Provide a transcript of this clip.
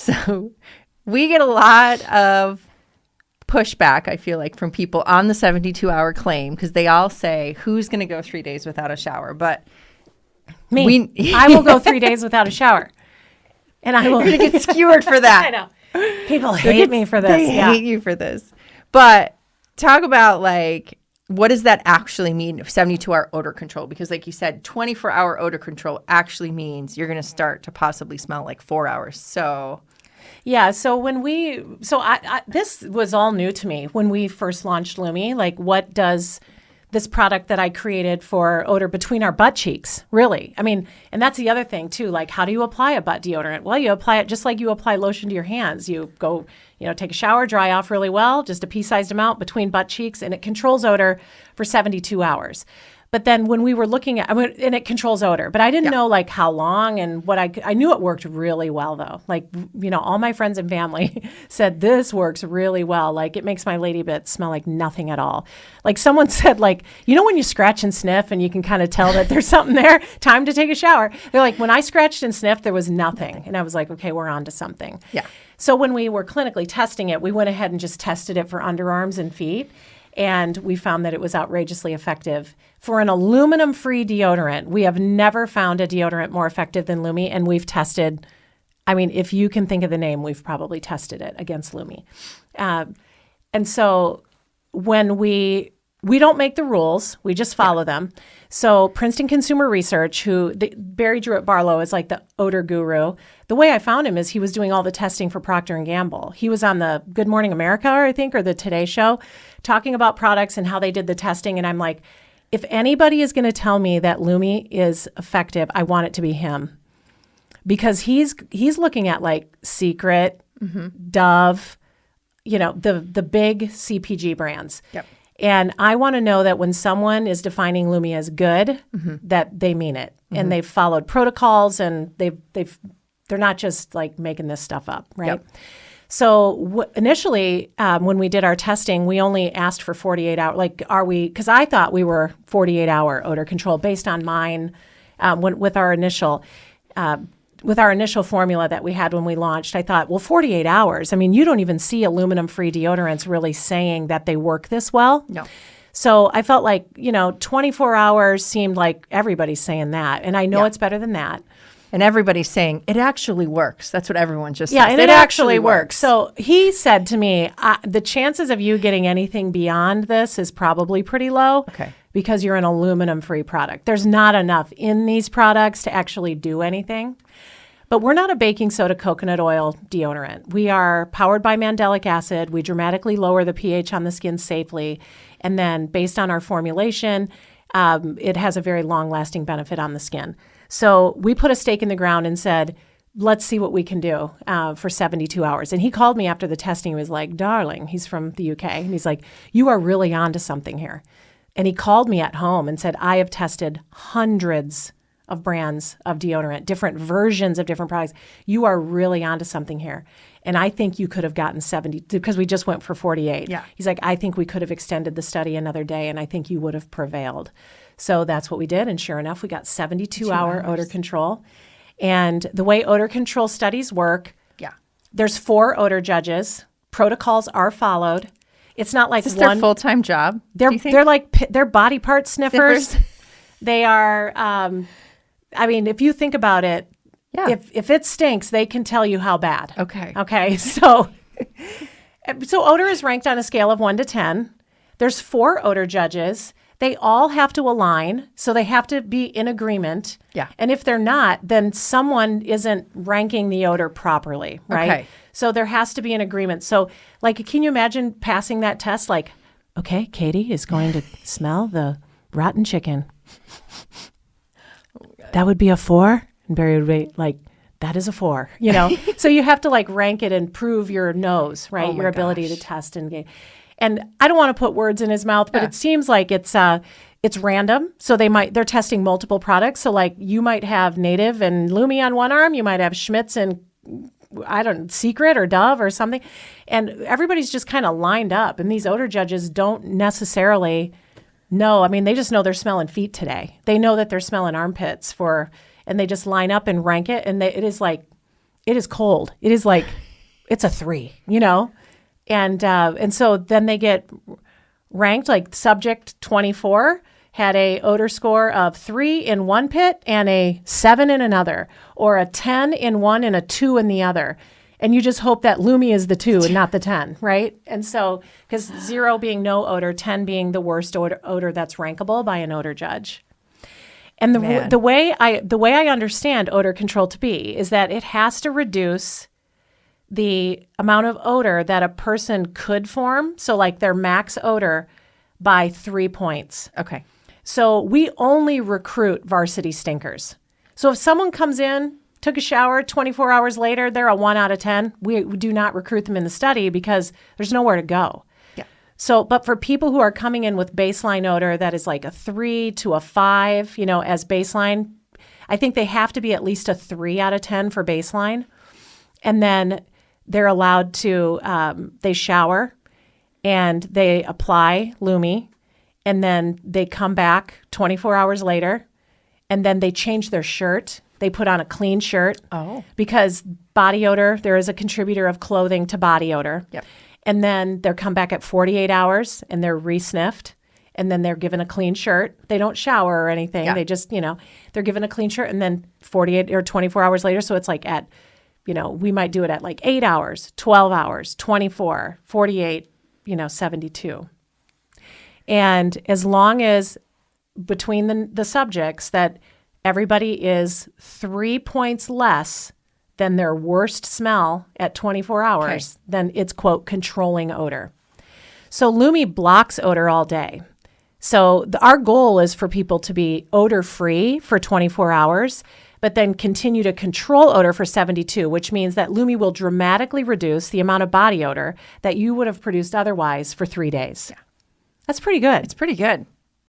So we get a lot of pushback, I feel like, from people on the 72-hour claim because they all say, who's going to go 3 days without a shower? But me, I will go 3 days without a shower. And I will You're going to get skewered for that. I know. People hate me for this. They hate you for this. But talk about, like, what does that actually mean, 72-hour odor control? Because like you said, 24-hour odor control actually means you're going to start to possibly smell like 4 hours. So... Yeah, so this was all new to me when we first launched Lume. Like, what does this product that I created for odor between our butt cheeks, really? I mean, and that's the other thing, too. Like, how do you apply a butt deodorant? Well, you apply it just like you apply lotion to your hands. You go, take a shower, dry off really well, just a pea-sized amount between butt cheeks, and it controls odor for 72 hours. But then when we were looking at, and it controls odor, but I didn't know like how long and what I knew it worked really well though. Like, all my friends and family said this works really well. Like it makes my lady bits smell like nothing at all. Like someone said like, when you scratch and sniff and you can kind of tell that there's something there, time to take a shower. They're like, when I scratched and sniffed, there was nothing. And I was like, okay, we're on to something. Yeah. So when we were clinically testing it, we went ahead and just tested it for underarms and feet. And we found that it was outrageously effective. For an aluminum-free deodorant, we have never found a deodorant more effective than Lume, and we've tested, if you can think of the name, we've probably tested it against Lume. And so when we don't make the rules, we just follow them. So Princeton Consumer Research, Barry Druitt-Barlow is like the odor guru. The way I found him is he was doing all the testing for Procter & Gamble. He was on the Good Morning America, I think, or the Today Show, talking about products and how they did the testing. And I'm like, if anybody is going to tell me that Lume is effective, I want it to be him. Because he's looking at like Secret, Dove, the big CPG brands. Yep. And I want to know that when someone is defining Lume as good, that they mean it. And they've followed protocols and they're not just like making this stuff up, right? Yep. So initially, when we did our testing, we only asked for 48 hours. Like, because I thought we were 48-hour odor control based on mine with our initial formula that we had when we launched. I thought, well, 48 hours. You don't even see aluminum-free deodorants really saying that they work this well. No. So I felt like, 24 hours seemed like everybody's saying that. And I know it's better than that. And everybody's saying, it actually works. That's what everyone just says. Yeah, and it actually works. So he said to me, the chances of you getting anything beyond this is probably pretty low. Okay. Because you're an aluminum-free product. There's not enough in these products to actually do anything. But we're not a baking soda coconut oil deodorant. We are powered by mandelic acid. We dramatically lower the pH on the skin safely. And then based on our formulation, it has a very long-lasting benefit on the skin. So we put a stake in the ground and said, let's see what we can do for 72 hours. And he called me after the testing. He was like, darling, he's from the UK. And he's like, you are really onto something here. And he called me at home and said, I have tested hundreds of brands of deodorant, different versions of different products. You are really onto something here. And I think you could have gotten 70, because we just went for 48. Yeah. He's like, I think we could have extended the study another day, and I think you would have prevailed. So that's what we did. And sure enough, we got 72-hour odor control. And the way odor control studies work, there's 4 odor judges. Protocols are followed. It's not like Is this their full-time job? They're body part sniffers. They are, if you think about it, if it stinks, they can tell you how bad. Okay. So odor is ranked on a scale of 1 to 10. There's 4 odor judges. They all have to align, so they have to be in agreement. Yeah. And if they're not, then someone isn't ranking the odor properly, right? Okay. So there has to be an agreement. So, can you imagine passing that test? Like, okay, Katie is going to smell the rotten chicken. That would be a 4? And Barry would be like, that is a 4, So you have to rank it and prove your nose, right? Your ability to test and I don't want to put words in his mouth, but it seems like it's random. So they're testing multiple products. So you might have Native and Lume on one arm, you might have Schmitz and Secret or Dove or something. And everybody's just kind of lined up. And these odor judges don't necessarily know. They just know they're smelling feet today. They know that they're smelling armpits and they just line up and rank it. And it is it is cold. It is like, it's a 3, and so then they get ranked. Like subject 24 had a odor score of 3 in one pit and a 7 in another, or a 10 in one and a 2 in the other. And you just hope that Lume is the 2 and not the 10, right? And so, because 0 being no odor, 10 being the worst odor that's rankable by an odor judge. And the way I understand odor control to be is that it has to reduce the amount of odor that a person could form, so like their max odor, by 3 points. Okay. So we only recruit varsity stinkers. So if someone comes in, took a shower, 24 hours later, they're a 1 out of 10, we do not recruit them in the study because there's nowhere to go. Yeah. So, but for people who are coming in with baseline odor that is like a 3 to a 5, as baseline, I think they have to be at least a 3 out of 10 for baseline. And then they're allowed to, they shower and they apply Lume, and then they come back 24 hours later, and then they change their shirt. They put on a clean shirt. Oh. Because body odor, there is a contributor of clothing to body odor. Yep. And then they'll come back at 48 hours and they're re-sniffed, and then they're given a clean shirt. They don't shower or anything. Yeah. They just, they're given a clean shirt, and then 48 or 24 hours later. So it's like at, we might do it at like 8 hours, 12 hours, 24, 48, 72. And as long as between the subjects that everybody is 3 points less than their worst smell at 24 hours, then it's, quote, controlling odor. So Lume blocks odor all day. So our goal is for people to be odor-free for 24 hours, but then continue to control odor for 72, which means that Lume will dramatically reduce the amount of body odor that you would have produced otherwise for 3 days. Yeah. That's pretty good. It's pretty good.